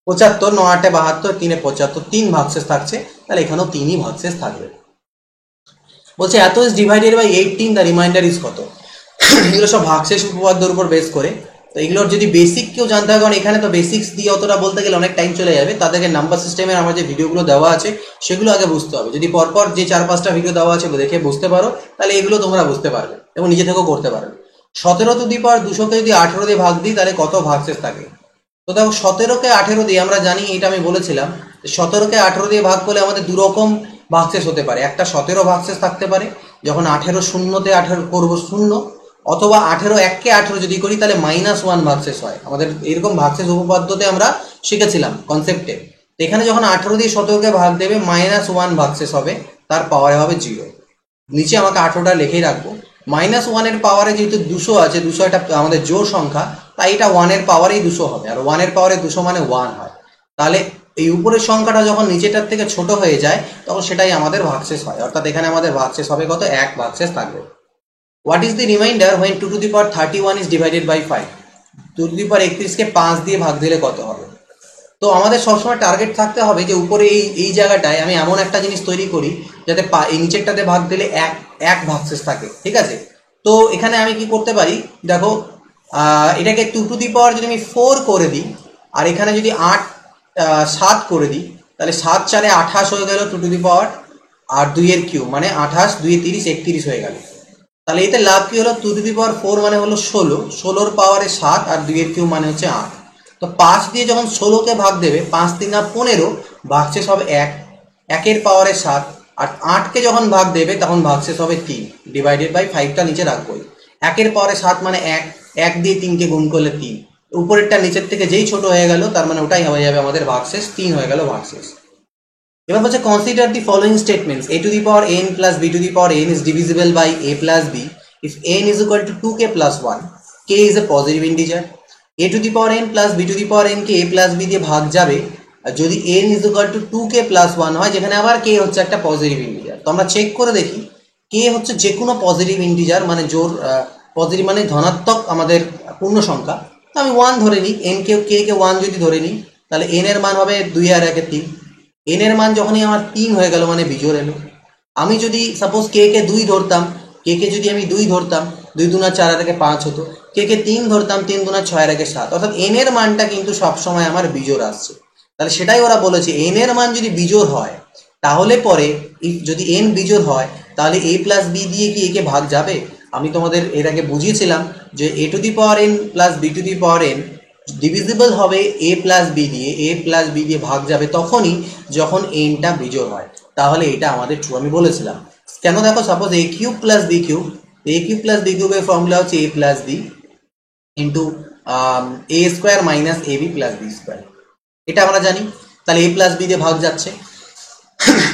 75, 9 8 72, 3 75, 3 ভাগশেষ থাকছে, তাহলে এখানেও 3ই ভাগশেষ থাকবে। বলছে এত is divided by 18 the remainder is কত। এগুলো সব ভাগশেষ উপপাদ্যের উপর বেস করে, তো এগুলোর যদি বেসিক কেউ জানতে হবে, কারণ এখানে তো বেসিক্স দিয়ে অতটা বলতে গেলে অনেক টাইম চলে যাবে, তাদেরকে নাম্বার সিস্টেমের আমার যে ভিডিওগুলো দেওয়া আছে সেগুলো আগে বুঝতে হবে। যদি পরপর যে 4-5টা ভিডিও দেওয়া আছে দেখে বুঝতে পারো তাহলে এগুলো তোমরা বুঝতে পারবে এবং নিজে থেকেও করতে পারবে। 17 টু দি পাওয়ার 200কে যদি 18 দিয়ে ভাগ দিই তাহলে কত ভাগশেষ থাকে। তো দেখো 17কে 18 দিয়ে আমরা জানি, এটা আমি বলেছিলাম 17কে 18 দিয়ে ভাগ করলে আমাদের দু রকম ভাগশেষ হতে পারে। একটা 17 ভাগশেষ থাকতে পারে যখন 18 শূন্যতে 18 করবো 0, অথবা 18 1কে 18 যদি করি তাহলে -1 ভাগশেষ হয়। আমাদের এরকম ভাগশেষ উপপাদ্যতে আমরা শিখেছিলাম কনসেপ্টে। তো এখানে যখন 18 দিয়ে 17কে ভাগ দেবে -1 ভাগশেষ হবে, তার পাওয়ারে হবে 0। নিচে আমাকে 18টা লিখেই রাখবো। -1 এর পাওয়ারে যেহেতু 200 আছে, 200 একটা আমাদের জোড় সংখ্যা, তাই এটা 1 এর পাওয়ারেই 200 হবে, আর 1 এর পাওয়ারে 200 মানে 1 হয়। তাহলে এই উপরের সংখ্যাটা যখন নিচেটার থেকে ছোট হয়ে যায় তখন সেটাই আমাদের ভাগশেষ হয়, অর্থাৎ এখানে আমাদের ভাগশেষ হবে কত, 1 ভাগশেষ থাকবে। What is the remainder when 2 to the power 31 is divided by 5। 2 to the power 31কে 5 দিয়ে ভাগ দিলে কত হবে। তো আমাদের সবসময় টার্গেট থাকতে হবে যে উপরে এই জায়গাটায় আমি এমন একটা জিনিস তৈরি করি যাতে এই নিচেরটাতে ভাগ দিলে 1 ভাগশেষ থাকে, ঠিক আছে। তো এখানে আমি কি করতে পারি, দেখো এটাকে 2 টু দি পাওয়ার যদি আমি 4 করে দিই আর এখানে যদি 7 করে দিই তাহলে 7 4 28 হয়ে গেল 2 টু দি পাওয়ার, আর 2 এর কিউব মানে 28 2 30 31 হয়ে গেল। তাহলে এতে লাভ কি হলো, 2 টু দি পাওয়ার 4 মানে হলো 16, 16 পাওয়ারে 7 আর 2 এর কিউব মানে হচ্ছে 8। তো 5 দিয়ে যখন 16কে ভাগ দেবে 5 3 15, ভাগশেষ হবে 1, 1 এর পাওয়ারে 7, আর 8কে যখন ভাগ দেবে তখন ভাগশেষ হবে 3 ডিভাইডেড বাই 5টা নিচে রাখবোই। 1 এর পাওয়ারে 7 মানে 1, 1 দিয়ে 3কে গুণ করলে 3, উপরেরটা নিচের থেকে যেই ছোট হয়ে গেল তার মানে ওটাই হয়ে যাবে আমাদের ভাগশেষ, 3 হয়ে গেল ভাগশেষ। এবার হচ্ছে consider the following statements, a two the power n plus b two the power n is divisible by a plus b if n is equal to 2k plus 1, k is a positive integer। a two the power n plus b two the power n K a plus b দিয়ে ভাগ যাবে আর যদি n is equal to 2k plus 1 হয়, যেখানে আবার k হচ্ছে একটা পজিটিভ ইন্টিজার। তো আমরা চেক করে দেখি k হচ্ছে যে কোনো পজিটিভ ইন্টিজার, মানে জোর পজিটিভ মানে ধনাত্মক আমাদের পূর্ণ সংখ্যা। তো আমি 1 ধরে নিই, n কে k কে 1 যদি ধরে নিই তাহলে n এর মান হবে 2 আর 1 3, n এর মান যখনই আমার 3 হয়ে গেল মানে বিজোড় এলো। আমি যদি সাপোজ k কে 2 ধরতাম, k কে যদি আমি 2 ধরতাম 2 2 4 আর 1 5 হতো, k কে 3 ধরতাম 3 2 6 আর 1 7, অর্থাৎ n এর মানটা কিন্তু সবসময় আমার বিজোড় আসছে। তাহলে সেটাই ওরা বলেছে n এর মান যদি বিজোড় হয় তাহলে পরে যদি n বিজোড় হয় তাহলে a প্লাস b দিয়ে কি একে ভাগ যাবে। আমি তোমাদের এর আগে বুঝিয়েছিলাম যে a two the power n plus b two the power n divisible হবে a প্লাস b দিয়ে, a প্লাস b দিয়ে ভাগ যাবে তখনই যখন nটা বিজোড় হয়, তাহলে এটা আমাদের ট্রু আমি বলেছিলাম। কেন, দেখো suppose a cube plus b cube, a cube plus b কিউবের ফর্মুলা হচ্ছে a plus b into a square minus ab plus b square, এটা আমরা জানি। তাহলে a প্লাস বি দিয়ে ভাগ যাচ্ছে।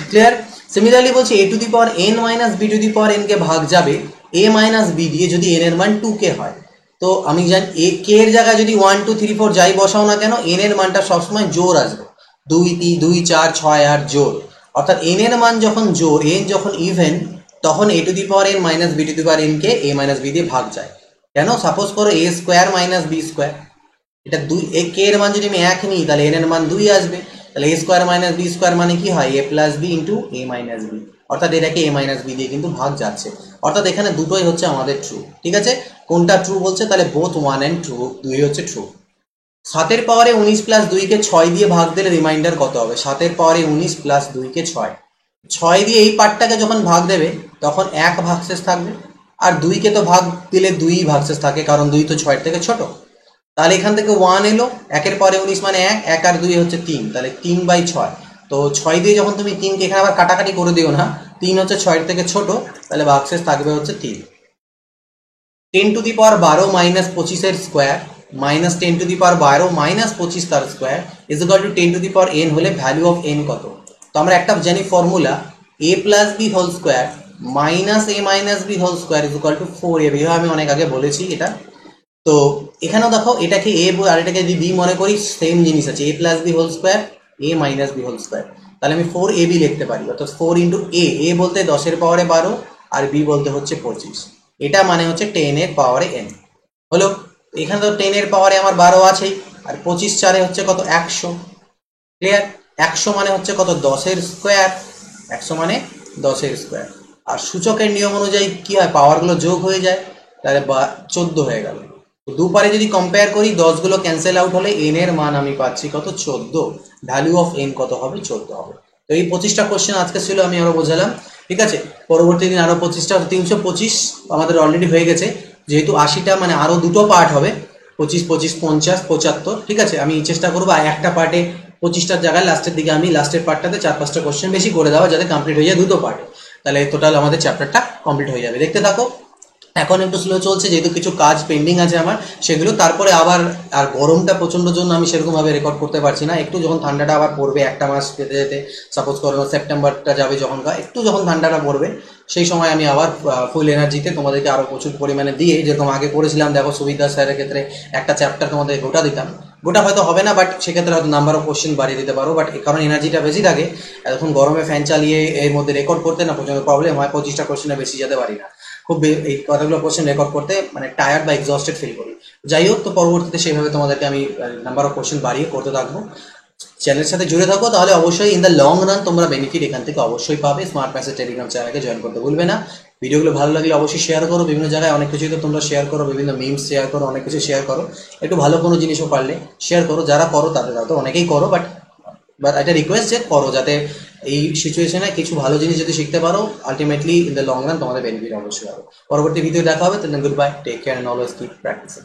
ক্লিয়ার? সিমিলারলি বলছি a two the power n minus b two the power n কে ভাগ যাবে a মাইনাস b দিয়ে যদি n এর মান 2k হয়। তো আমি জানি a k এর জায়গায় যদি 1 2 3 4 যাই বসাও না কেন n এর মানটা সবসময় জোর আসবে, 2 3 2 4 6 8 জোর। অর্থাৎ n এর মান যখন জোর, n যখন ইভেন, তখন a two the power n minus b two the power n K a minus b দিয়ে ভাগ যায়। কেন? সাপোজ করো a square minus b square, এটা দুই, এ কে এর মান যদি আমি 1 নিই তাহলে n এর মান 2 আসবে। তাহলে a square minus b square মানে কি হয়? a plus b into a minus b। অর্থাৎ এটাকে a মাইনাস b দিয়ে কিন্তু ভাগ যাচ্ছে। অর্থাৎ এখানে দুটোই হচ্ছে আমাদের ট্রু। ঠিক আছে? কোনটা ট্রু বলছে? তাহলে বোথ 1 অ্যান্ড 2 হচ্ছে ট্রু। 7 এর পাওয়ারে 19 প্লাস 2 কে 6 দিয়ে ভাগ দিলে রিমাইন্ডার কত হবে? 7 এর পাওয়ারে 19 প্লাস 2 কে 6, 6 দিয়ে এই পার্টটাকে যখন ভাগ দেবে তখন 1 ভাগশেষ থাকবে, আর 2 কে তো ভাগ দিলে 2 ভাগশেষ থাকে, কারণ 2 তো 6 থেকে ছোট। তাহলে এখান থেকে 1 এলো, 1 এর পরে 19 মানে 1, 1 আর 2 হচ্ছে 3, তাহলে 3/6। তো 6 দিয়ে যখন তুমি 3 কে এখানে আবার কাটাকাটি করে দিও না, 3 হচ্ছে 6 থেকে ছোট, তাহলে ভাগশেষ থাকবে হচ্ছে 3। 10 টু দি পাওয়ার 12 মাইনাস 25 এর square minus 10 to the power 12 minus 25 তার square is equal to 10 to the power n হলে ভ্যালু অফ n কত? তো আমরা একটা জানি formula, a plus b whole square minus a minus b whole square is equal to 4ab। আমি অনেক আগে বলেছি এটা। তো এখানেও দেখো, এটাকে a আর এটাকে যদি b মনে করি, সেম জিনিস আছে, a plus b whole square a minus b whole square. তাহলে আমি 4ab লিখতে পারি, অর্থাৎ 4 ইন্টু a বলতে 10 এর পাওয়ারে 12 আর b বলতে হচ্ছে 25। এটা মানে হচ্ছে 10 এর পাওয়ারে n হলো। এখানে তো 10 এর পাওয়ারে আমার 12 আছেই, আর 25 4 হচ্ছে কত? 100। ক্লিয়ার? 100 মানে হচ্ছে কত? 10 এর স্কোয়ার। 100 মানে 10 এর স্কোয়ার। আর সূচকের নিয়ম অনুযায়ী কি হয়? পাওয়ারগুলো যোগ হয়ে যায়, তাহলে 14 হয়ে গেল। দুপারে যদি কম্পেয়ার করি, 10 গুলো ক্যান্সেল আউট হলে n এর মান আমি পাচ্ছি কত? 14। ভ্যালু অফ n কত হবে? 14 হবে। তো এই 25টা কোশ্চেন আজকে ছিল, আমি আরো বোঝালাম। ঠিক আছে? পরবর্তী দিন আরো 25টা, 325 আমাদের অলরেডি হয়ে গেছে। যেহেতু 80টা মানে আরো দুটো পার্ট হবে, 25 25 50 75। ঠিক আছে? আমি চেষ্টা করবো একটা পার্টে 25টার জায়গায় লাস্টের দিকে আমি লাস্টের পার্টটাতে 4-5টা কোশ্চেন বেশি করে দেওয়া, যাতে কমপ্লিট হয়ে যায় দুটো পার্টে। তাহলে টোটাল আমাদের চ্যাপ্টারটা কমপ্লিট হয়ে যাবে। দেখতে থাকো। এখন একটু স্লো চলছে যেহেতু কিছু কাজ পেন্ডিং আছে আমার সেগুলো। তারপরে আবার, আর গরমটা প্রচন্ড জন্য আমি সেরকমভাবে রেকর্ড করতে পারছি না। একটু যখন ঠান্ডাটা আবার পড়বে, একটা মাস যেতে যেতে, সাপোজ করো সেপ্টেম্বরটা যাবে যখন, একটু যখন ঠান্ডাটা পড়বে, সেই সময় আমি আবার ফুল এনার্জিতে তোমাদেরকে আরও প্রচুর পরিমাণে দিয়ে, যেরকম আগে করেছিলাম দেখো সুবিধা স্যারের ক্ষেত্রে, একটা চ্যাপ্টার তোমাদের গোটা দিতাম, গোটা হয়তো হবে না, বাট সেক্ষেত্রে হয়তো নাম্বার অফ কোশ্চেন বাড়িয়ে দিতে পারো। বাট কারণ এনার্জিটা বেশি থাকে, এখন গরমে ফ্যান চালিয়ে এর মধ্যে রেকর্ড করতে না প্রচন্ড প্রবলেম হয়, 25টা কোশ্চেনে বেশি যেতে পারি না। খুব এই কথাগুলো কোশ্চেন রেকর্ড করতে মানে টায়ার্ড বা এক্সস্টেড ফিল করি। যাই হোক, তো পরবর্তীতে সেইভাবে তোমাদেরকে আমি নাম্বার অফ কোশ্চেন বাড়িয়ে করতে থাকবো। চ্যানেলের সাথে জুড়ে থাকো, তাহলে অবশ্যই ইন দ্য লং রান তোমরা বেনিফিট এখান থেকে অবশ্যই পাবে। স্মার্ট ম্যাথসের টেলিগ্রাম চ্যানেলকে জয়েন করতে ভুলবে না। ভিডিওগুলো ভালো লাগলে অবশ্যই শেয়ার করো, বিভিন্ন জায়গায় অনেক কিছুই তো তোমরা শেয়ার করো, বিভিন্ন মিমস শেয়ার করো, অনেক কিছু শেয়ার করো। একটু ভালো কোনো জিনিসও পারলে শেয়ার করো, যারা করো তাদের, তো অনেকেই করো, বাট একটা রিকোয়েস্ট যে করো, যাতে এই সিচুয়েশনে কিছু ভালো জিনিস যদি শিখতে পারো, ultimately in the long run তোমাদের বেনিফিট অবশ্যই হবে। পরবর্তী ভিডিও দেখা হবে। Good bye, take care, and always keep practising.